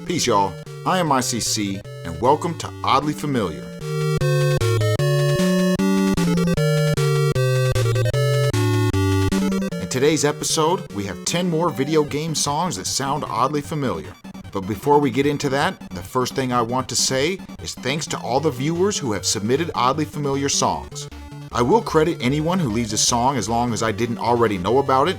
Peace, y'all. I am ICC, and welcome to Oddly Familiar. In today's episode, we have 10 more video game songs that sound oddly familiar. But before we get into that, the first thing I want to say is thanks to all the viewers who have submitted oddly familiar songs. I will credit anyone who leaves a song as long as I didn't already know about it.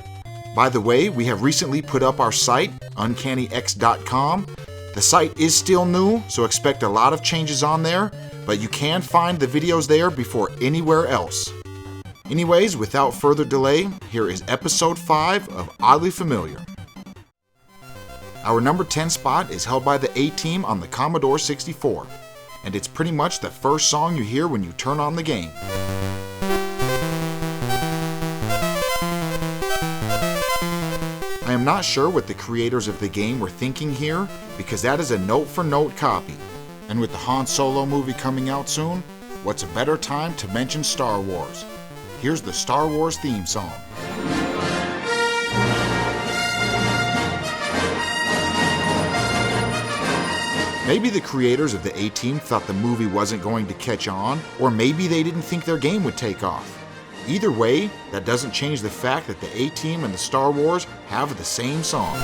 By the way, we have recently put up our site, uncannyx.com. The site is still new, so expect a lot of changes on there, but you can find the videos there before anywhere else. Anyways, without further delay, here is episode 5 of Oddly Familiar. Our number 10 spot is held by the A-Team on the Commodore 64, and it's pretty much the first song you hear when you turn on the game. I am not sure what the creators of the game were thinking here, because that is a note-for-note copy. And with the Han Solo movie coming out soon, what's a better time to mention Star Wars? Here's the Star Wars theme song. Maybe the creators of the A-Team thought the movie wasn't going to catch on, or maybe they didn't think their game would take off. Either way, that doesn't change the fact that the A-Team and the Star Wars have the same song.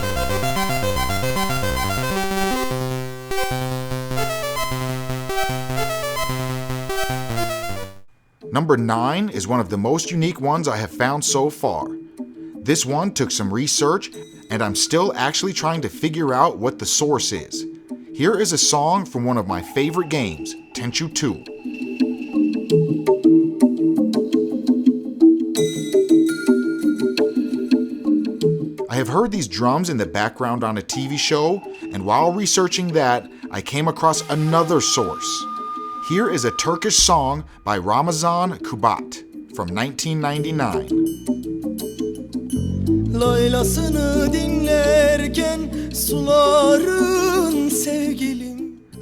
Number 9 is one of the most unique ones I have found so far. This one took some research, and I'm still actually trying to figure out what the source is. Here is a song from one of my favorite games, Tenchu 2. I have heard these drums in the background on a TV show, and while researching that, I came across another source. Here is a Turkish song by Ramazan Kubat from 1999.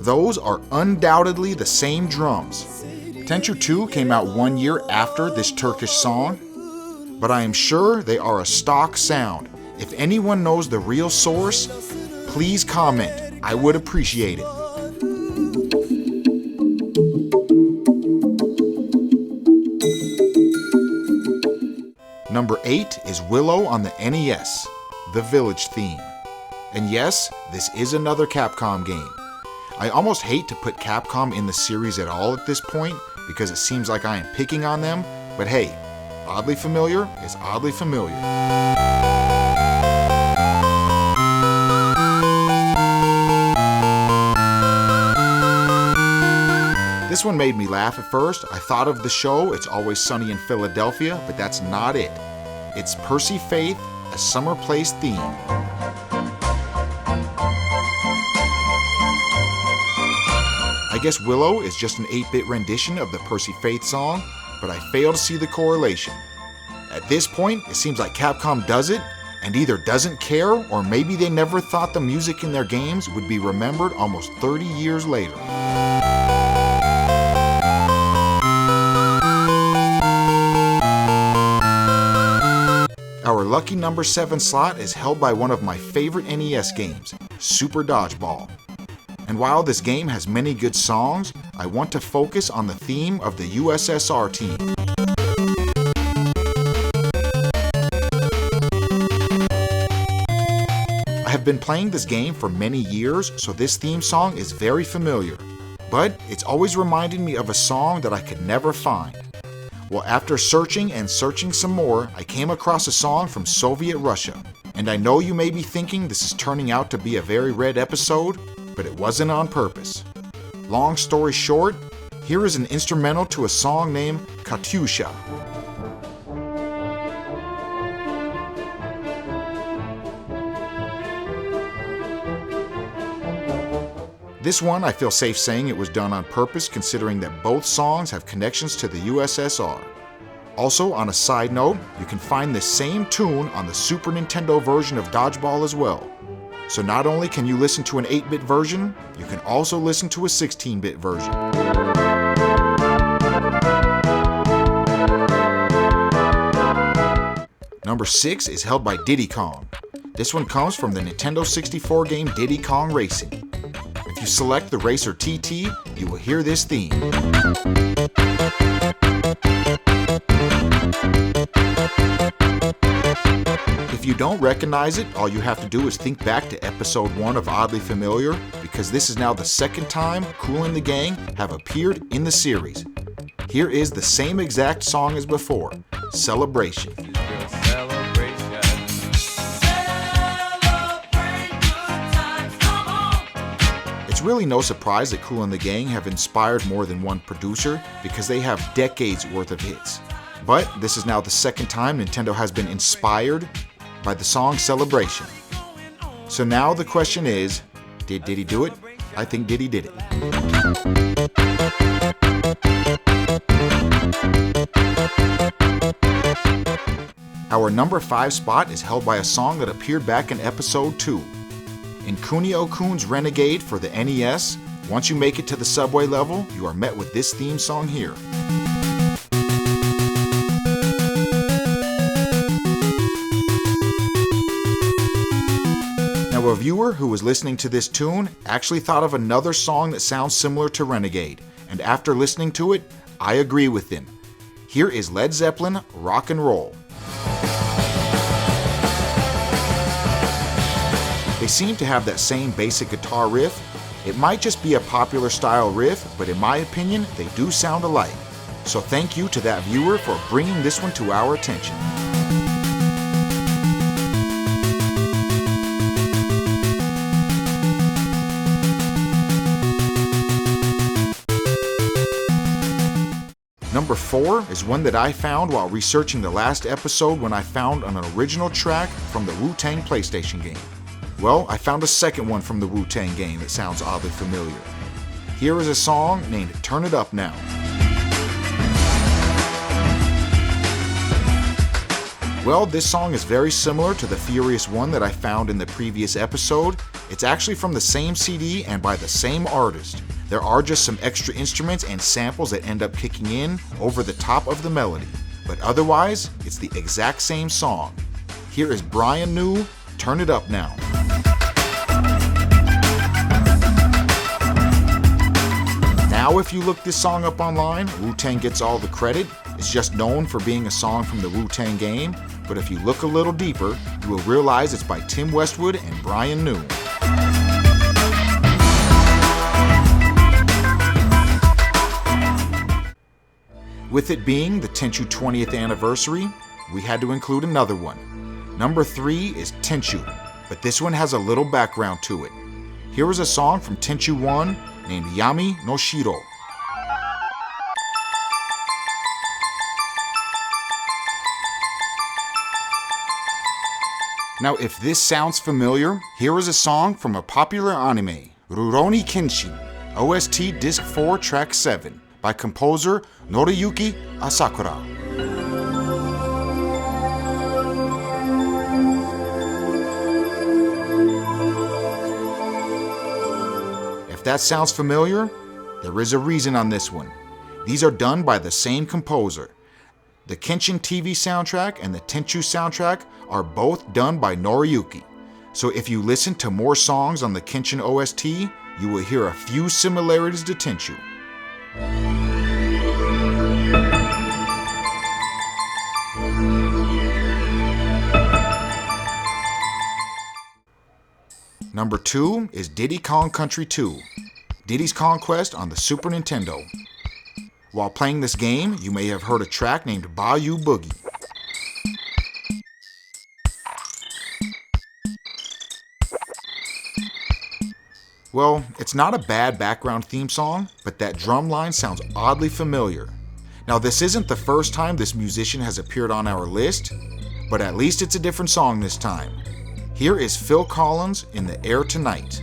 Those are undoubtedly the same drums. Tenchu 2 came out 1 year after this Turkish song, but I am sure they are a stock sound. If anyone knows the real source, please comment. I would appreciate it. Number 8 is Willow on the NES, the Village theme. And yes, this is another Capcom game. I almost hate to put Capcom in the series at all at this point because it seems like I am picking on them, but hey, oddly familiar is oddly familiar. This one made me laugh at first. I thought of the show It's Always Sunny in Philadelphia, but that's not it. It's Percy Faith, A Summer Place theme. I guess Willow is just an 8-bit rendition of the Percy Faith song, but I fail to see the correlation. At this point, it seems like Capcom does it, and either doesn't care, or maybe they never thought the music in their games would be remembered almost 30 years later. Our lucky number 7 slot is held by one of my favorite NES games, Super Dodgeball. And while this game has many good songs, I want to focus on the theme of the USSR team. I have been playing this game for many years, so this theme song is very familiar. But it's always reminded me of a song that I could never find. Well, after searching and searching some more, I came across a song from Soviet Russia. And I know you may be thinking this is turning out to be a very red episode, but it wasn't on purpose. Long story short, here is an instrumental to a song named Katyusha. This one, I feel safe saying it was done on purpose, considering that both songs have connections to the USSR. Also, on a side note, you can find this same tune on the Super Nintendo version of Dodgeball as well. So not only can you listen to an 8-bit version, you can also listen to a 16-bit version. Number 6 is held by Diddy Kong. This one comes from the Nintendo 64 game Diddy Kong Racing. you select the Racer TT, you will hear this theme. If you don't recognize it, all you have to do is think back to episode 1 of Oddly Familiar, because this is now the second time Kool and the Gang have appeared in the series. Here is the same exact song as before, Celebration. It's really no surprise that Kool and the Gang have inspired more than one producer, because they have decades worth of hits. But this is now the second time Nintendo has been inspired by the song Celebration. So now the question is, did Diddy do it? I think Diddy did it. Our number 5 spot is held by a song that appeared back in episode 2. In Kunio-kun's Renegade for the NES, once you make it to the subway level, you are met with this theme song here. Now, a viewer who was listening to this tune actually thought of another song that sounds similar to Renegade, and after listening to it, I agree with them. Here is Led Zeppelin, Rock and Roll. They seem to have that same basic guitar riff. It might just be a popular style riff, but in my opinion, they do sound alike. So thank you to that viewer for bringing this one to our attention. Number 4 is one that I found while researching the last episode when I found an original track from the Wu-Tang PlayStation game. Well, I found a second one from the Wu-Tang game that sounds oddly familiar. Here is a song named Turn It Up Now. Well, this song is very similar to the Furious one that I found in the previous episode. It's actually from the same CD and by the same artist. There are just some extra instruments and samples that end up kicking in over the top of the melody, but otherwise, it's the exact same song. Here is Brian New, Turn It Up Now. Now, if you look this song up online, Wu-Tang gets all the credit. It's just known for being a song from the Wu-Tang game, but if you look a little deeper, you will realize it's by Tim Westwood and Brian New. With it being the Tenchu 20th anniversary, we had to include another one. Number 3 is Tenchu, but this one has a little background to it. Here is a song from Tenchu 1 named Yami no Shiro. Now, if this sounds familiar, here is a song from a popular anime, Rurouni Kenshin, OST Disc 4 Track 7, by composer Noriyuki Asakura. If that sounds familiar, there is a reason on this one. These are done by the same composer. The Kenshin TV soundtrack and the Tenchu soundtrack are both done by Noriyuki. So if you listen to more songs on the Kenshin OST, you will hear a few similarities to Tenchu. Number 2 is Diddy Kong Country 2, Diddy's Conquest on the Super Nintendo. While playing this game, you may have heard a track named Bayou Boogie. Well, it's not a bad background theme song, but that drum line sounds oddly familiar. Now, this isn't the first time this musician has appeared on our list, but at least it's a different song this time. Here is Phil Collins in The Air Tonight.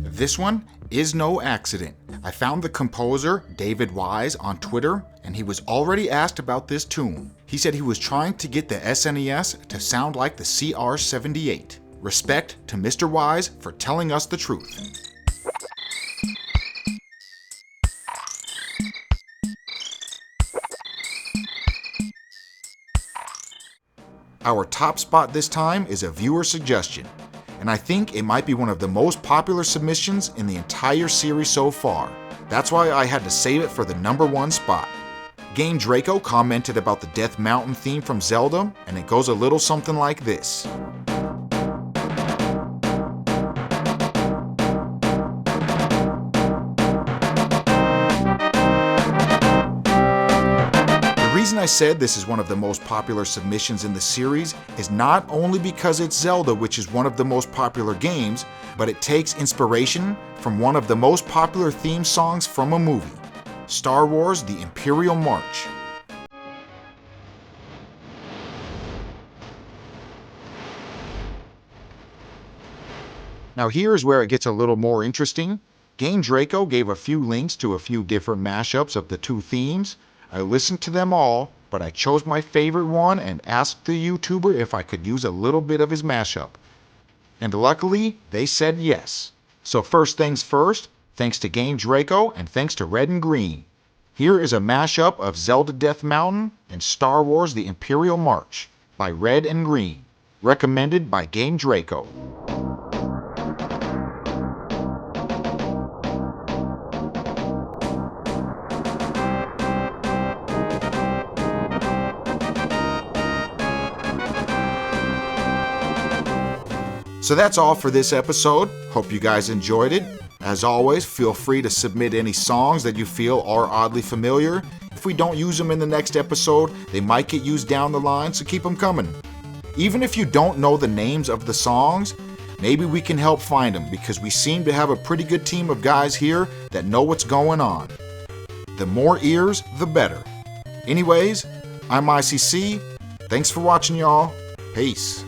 This one is no accident. I found the composer, David Wise, on Twitter, and he was already asked about this tune. He said he was trying to get the SNES to sound like the CR78. Respect to Mr. Wise for telling us the truth. Our top spot this time is a viewer suggestion, and I think it might be one of the most popular submissions in the entire series so far. That's why I had to save it for the #1 spot. Game Draco commented about the Death Mountain theme from Zelda, and it goes a little something like this. The reason I said this is one of the most popular submissions in the series is not only because it's Zelda, which is one of the most popular games, but it takes inspiration from one of the most popular theme songs from a movie, Star Wars: The Imperial March. Now here's where it gets a little more interesting. Game Draco gave a few links to a few different mashups of the two themes. I listened to them all, but I chose my favorite one and asked the YouTuber if I could use a little bit of his mashup. And luckily, they said yes. So first things first, thanks to Game Draco and thanks to Red and Green. Here is a mashup of Zelda Death Mountain and Star Wars: The Imperial March by Red and Green, recommended by Game Draco. So that's all for this episode. Hope you guys enjoyed it. As always, feel free to submit any songs that you feel are oddly familiar. If we don't use them in the next episode, they might get used down the line, so keep them coming. Even if you don't know the names of the songs, maybe we can help find them because we seem to have a pretty good team of guys here that know what's going on. The more ears, the better. Anyways, I'm ICC. Thanks for watching, y'all. Peace.